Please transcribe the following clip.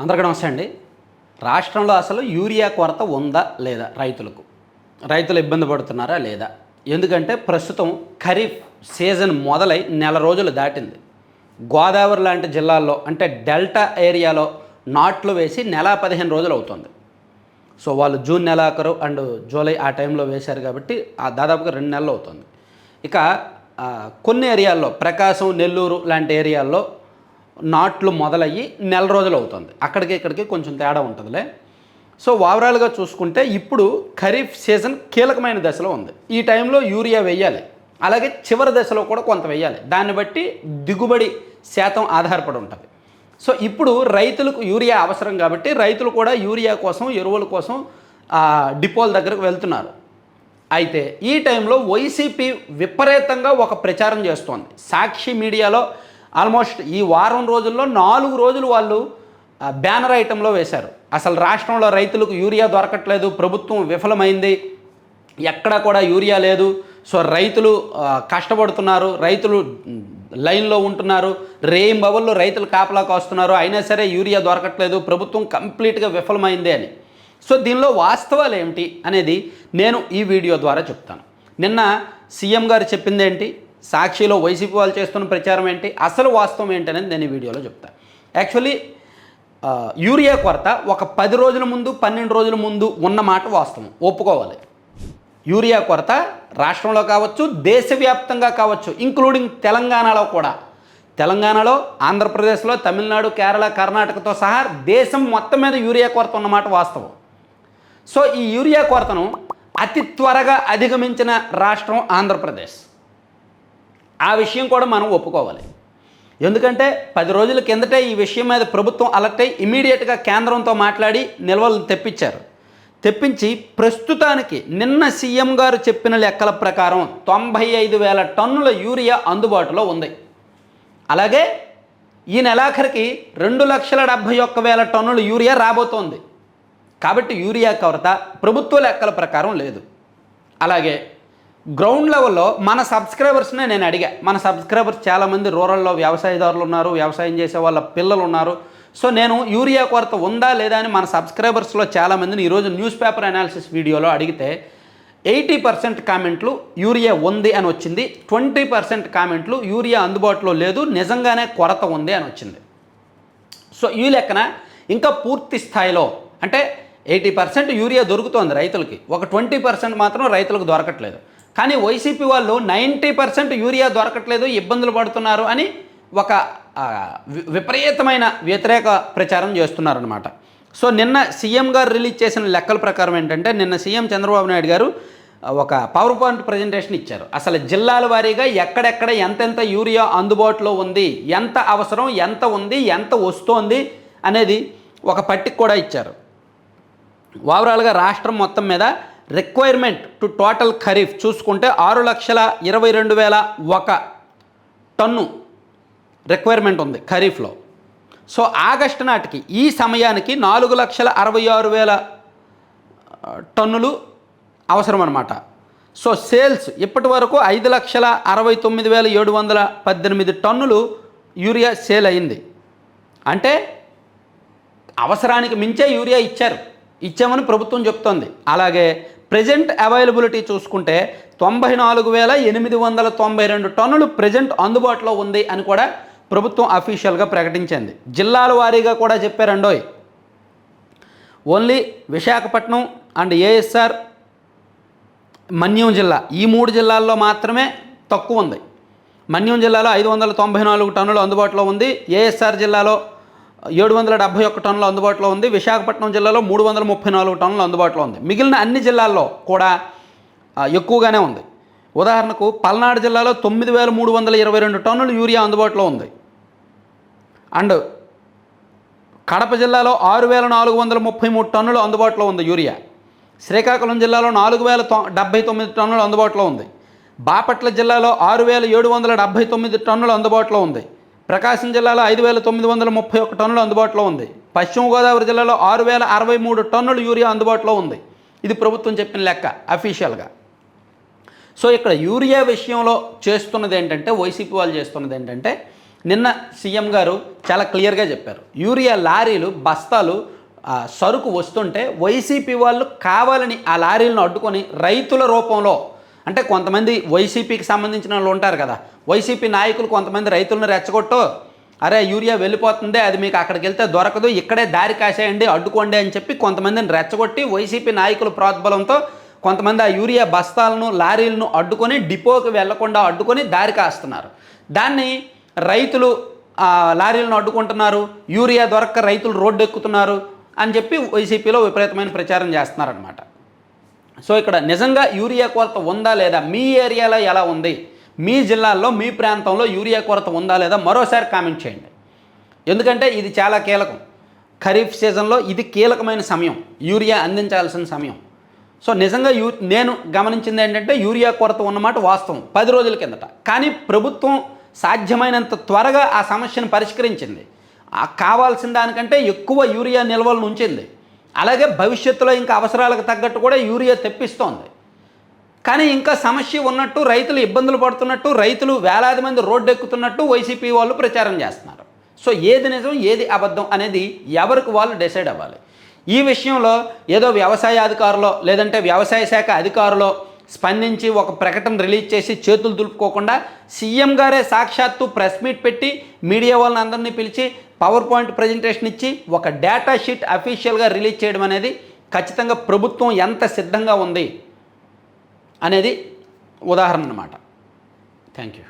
అందరికీ నమస్తే అండి. రాష్ట్రంలో అసలు యూరియా కొరత ఉందా లేదా? రైతులు ఇబ్బంది పడుతున్నారా లేదా? ఎందుకంటే ప్రస్తుతం ఖరీఫ్ సీజన్ మొదలై నెల రోజులు దాటింది. గోదావరి లాంటి జిల్లాల్లో అంటే డెల్టా ఏరియాలో నాట్లు వేసి నెల 15 రోజులు అవుతుంది. సో వాళ్ళు జూన్ నెలాఖరు అండ్ జూలై ఆ టైంలో వేశారు కాబట్టి దాదాపుగా 2 నెలలు అవుతుంది. ఇక కొన్ని ఏరియాల్లో ప్రకాశం, నెల్లూరు లాంటి ఏరియాల్లో నాట్లు మొదలయ్యి నెల రోజులు అవుతుంది. అక్కడికి ఇక్కడికి కొంచెం తేడా ఉంటుందిలే. సో ఓవరాల్గా చూసుకుంటే ఇప్పుడు ఖరీఫ్ సీజన్ కీలకమైన దశలో ఉంది. ఈ టైంలో యూరియా వేయాలి, అలాగే చివరి దశలో కూడా కొంత వేయాలి. దాన్ని బట్టి దిగుబడి శాతం ఆధారపడి ఉంటుంది. సో ఇప్పుడు రైతులకు యూరియా అవసరం కాబట్టి రైతులు కూడా యూరియా కోసం, ఎరువుల కోసం డిపోల దగ్గరకు వెళ్తున్నారు. అయితే ఈ టైంలో వైసీపీ విపరీతంగా ఒక ప్రచారం చేస్తోంది. సాక్షి మీడియాలో ఆల్మోస్ట్ ఈ వారం రోజుల్లో 4 రోజులు వాళ్ళు బ్యానర్ ఐటెంలో వేశారు. అసలు రాష్ట్రంలో రైతులకు యూరియా దొరకట్లేదు, ప్రభుత్వం విఫలమైంది, ఎక్కడా కూడా యూరియా లేదు, సో రైతులు కష్టపడుతున్నారు, రైతులు లైన్లో ఉంటున్నారు, రేయింబవళ్ళు రైతులు కాపలాకి వస్తున్నారు, అయినా సరే యూరియా దొరకట్లేదు, ప్రభుత్వం కంప్లీట్గా విఫలమైంది అని. సో దీనిలో వాస్తవాలు ఏమిటి అనేది నేను ఈ వీడియో ద్వారా చెప్తాను. నిన్న సీఎం గారు చెప్పింది ఏంటి, సాక్షిలో వైసీపీ వాళ్ళు చేస్తున్న ప్రచారం ఏంటి, అసలు వాస్తవం ఏంటి అనేది నేను ఈ వీడియోలో చెప్తాను. యాక్చువల్లీ యూరియా కొరత ఒక 10 రోజుల ముందు, 12 రోజుల ముందు ఉన్న మాట వాస్తవం, ఒప్పుకోవాలి. యూరియా కొరత రాష్ట్రంలో కావచ్చు, దేశవ్యాప్తంగా కావచ్చు, ఇంక్లూడింగ్ తెలంగాణలో కూడా. తెలంగాణలో, ఆంధ్రప్రదేశ్లో, తమిళనాడు, కేరళ, కర్ణాటకతో సహా దేశం మొత్తం మీద యూరియా కొరత ఉన్నమాట వాస్తవం. సో ఈ యూరియా కొరతను అతి త్వరగా అధిగమించిన రాష్ట్రం ఆంధ్రప్రదేశ్. ఆ విషయం కూడా మనం ఒప్పుకోవాలి. ఎందుకంటే 10 రోజుల కిందటే ఈ విషయం మీద ప్రభుత్వం అలర్ట్ అయ్యి ఇమీడియట్గా కేంద్రంతో మాట్లాడి నిల్వలు తెప్పించి ప్రస్తుతానికి నిన్న సీఎం గారు చెప్పిన లెక్కల ప్రకారం 95,000 టన్నుల యూరియా అందుబాటులో ఉంది. అలాగే ఈ నెలాఖరికి 2,71,000 టన్నుల యూరియా రాబోతోంది. కాబట్టి యూరియా కొరత ప్రభుత్వ లెక్కల ప్రకారం లేదు. అలాగే గ్రౌండ్ లెవెల్లో మన సబ్స్క్రైబర్స్నే నేను అడిగా. మన సబ్స్క్రైబర్స్ చాలామంది రూరల్లో వ్యవసాయదారులు ఉన్నారు, వ్యవసాయం చేసే వాళ్ళ పిల్లలు ఉన్నారు. సో నేను యూరియా కొరత ఉందా లేదా అని మన సబ్స్క్రైబర్స్లో చాలామందిని ఈరోజు న్యూస్ పేపర్ అనాలిసిస్ వీడియోలో అడిగితే 80% కామెంట్లు యూరియా ఉంది అని వచ్చింది, 20% కామెంట్లు యూరియా అందుబాటులో లేదు, నిజంగానే కొరత ఉంది అని వచ్చింది. సో ఈ లెక్కన ఇంకా పూర్తి స్థాయిలో అంటే 80% యూరియా దొరుకుతోంది రైతులకి, ఒక 20% మాత్రం రైతులకు దొరకట్లేదు. కానీ వైసీపీ వాళ్ళు 90% యూరియా దొరకట్లేదు, ఇబ్బందులు పడుతున్నారు అని ఒక విపరీతమైన వ్యతిరేక ప్రచారం చేస్తున్నారనమాట. సో నిన్న సీఎం గారు రిలీజ్ చేసిన లెక్కల ప్రకారం ఏంటంటే, నిన్న సీఎం చంద్రబాబు నాయుడు గారు ఒక పవర్ పాయింట్ ప్రజెంటేషన్ ఇచ్చారు. అసలు జిల్లాల వారీగా ఎక్కడెక్కడ ఎంతెంత యూరియా అందుబాటులో ఉంది, ఎంత అవసరం, ఎంత ఉంది, ఎంత వస్తోంది అనేది ఒక పట్టిక కూడా ఇచ్చారు. ఓవరాల్గా రాష్ట్రం మొత్తం మీద రిక్వైర్మెంట్ టు టోటల్ ఖరీఫ్ చూసుకుంటే 6,22,001 టన్ను రిక్వైర్మెంట్ ఉంది ఖరీఫ్లో. సో ఆగస్టు నాటికి ఈ సమయానికి 4,66,000 టన్నులు అవసరం అన్నమాట. సో సేల్స్ ఇప్పటి వరకు 5,69,718 టన్నులు యూరియా సేల్ అయింది. అంటే అవసరానికి మించే యూరియా ఇచ్చామని ప్రభుత్వం చెప్తోంది. అలాగే ప్రజెంట్ అవైలబిలిటీ చూసుకుంటే 94,892 టన్నులు ప్రజెంట్ అందుబాటులో ఉంది అని కూడా ప్రభుత్వం అఫీషియల్గా ప్రకటించింది. జిల్లాల వారీగా కూడా చెప్పారండోయ్. ఓన్లీ విశాఖపట్నం అండ్ ఏఎస్ఆర్, మన్యం జిల్లా, ఈ 3 జిల్లాల్లో మాత్రమే తక్కువ ఉంది. మన్యం జిల్లాలో 594 టన్నులు అందుబాటులో ఉంది, ఏఎస్ఆర్ జిల్లాలో 771 టన్నులు అందుబాటులో ఉంది, విశాఖపట్నం జిల్లాలో 334 టన్నులు అందుబాటులో ఉంది. మిగిలిన అన్ని జిల్లాల్లో కూడా ఎక్కువగానే ఉంది. ఉదాహరణకు పల్నాడు జిల్లాలో 9,322 టన్నులు యూరియా అందుబాటులో ఉంది. అండ్ కడప జిల్లాలో 6,433 టన్నులు అందుబాటులో ఉంది యూరియా. శ్రీకాకుళం జిల్లాలో 4,079 టన్నులు అందుబాటులో ఉంది. బాపట్ల జిల్లాలో 6,779 టన్నులు అందుబాటులో ఉంది. ప్రకాశం జిల్లాలో 5,931 టన్నులు అందుబాటులో ఉంది. పశ్చిమ గోదావరి జిల్లాలో 6,063 టన్నులు యూరియా అందుబాటులో ఉంది. ఇది ప్రభుత్వం చెప్పిన లెక్క అఫీషియల్గా. సో ఇక్కడ యూరియా విషయంలో చేస్తున్నది ఏంటంటే, వైసీపీ వాళ్ళు చేస్తున్నది ఏంటంటే, నిన్న సీఎం గారు చాలా క్లియర్గా చెప్పారు, యూరియా లారీలు బస్తాలు సరుకు వస్తుంటే వైసీపీ వాళ్ళు కావాలని ఆ లారీలను అడ్డుకొని రైతుల రూపంలో, అంటే కొంతమంది వైసీపీకి సంబంధించిన వాళ్ళు ఉంటారు కదా, వైసీపీ నాయకులు కొంతమంది రైతులను రెచ్చగొట్టో, అరే యూరియా వెళ్ళిపోతుంది, అది మీకు అక్కడికి వెళ్తే దొరకదు, ఇక్కడే దారి కాసేయండి, అడ్డుకోండి అని చెప్పి కొంతమందిని రెచ్చగొట్టి వైసీపీ నాయకుల ప్రోద్బలంతో కొంతమంది ఆ యూరియా బస్తాలను లారీలను అడ్డుకొని డిపోకి వెళ్లకుండా అడ్డుకొని దారి కాస్తున్నారు. దాన్ని రైతులు లారీలను అడ్డుకుంటున్నారు, యూరియా దొరక్క రైతులు రోడ్డు ఎక్కుతున్నారు అని చెప్పి వైసీపీలో విపరీతమైన ప్రచారం చేస్తున్నారనమాట. సో ఇక్కడ నిజంగా యూరియా కొరత ఉందా లేదా, మీ ఏరియాలో ఎలా ఉంది, మీ జిల్లాల్లో మీ ప్రాంతంలో యూరియా కొరత ఉందా లేదా మరోసారి కామెంట్ చేయండి. ఎందుకంటే ఇది చాలా కీలకం. ఖరీఫ్ సీజన్లో ఇది కీలకమైన సమయం, యూరియా అందించాల్సిన సమయం. సో నిజంగా నేను గమనించింది ఏంటంటే యూరియా కొరత ఉన్నమాట వాస్తవం 10 రోజుల కిందట. కానీ ప్రభుత్వం సాధ్యమైనంత త్వరగా ఆ సమస్యను పరిష్కరించింది. కావాల్సిన దానికంటే ఎక్కువ యూరియా నిల్వలను ఉంచింది. అలాగే భవిష్యత్తులో ఇంకా అవసరాలకు తగ్గట్టు కూడా యూరియా తెప్పిస్తోంది. కానీ ఇంకా సమస్య ఉన్నట్టు, రైతులు ఇబ్బందులు పడుతున్నట్టు, రైతులు వేలాది మంది రోడ్డు ఎక్కుతున్నట్టు వైసీపీ వాళ్ళు ప్రచారం చేస్తున్నారు. సో ఏది నిజం ఏది అబద్ధం అనేది ఎవరికి వాళ్ళు డిసైడ్ అవ్వాలి. ఈ విషయంలో ఏదో వ్యవసాయ అధికారులో లేదంటే వ్యవసాయ శాఖ అధికారులో స్పందించి ఒక ప్రకటన రిలీజ్ చేసి చేతులు దులుపుకోకుండా సీఎం గారే సాక్షాత్తు ప్రెస్ మీట్ పెట్టి మీడియా వాళ్ళని అందరినీ పిలిచి పవర్ పాయింట్ ప్రజెంటేషన్ ఇచ్చి ఒక డేటా షీట్ అఫీషియల్గా రిలీజ్ చేయడం అనేది ఖచ్చితంగా ప్రభుత్వం ఎంత సిద్ధంగా ఉంది అనేది ఉదాహరణ అన్నమాట. Thank you.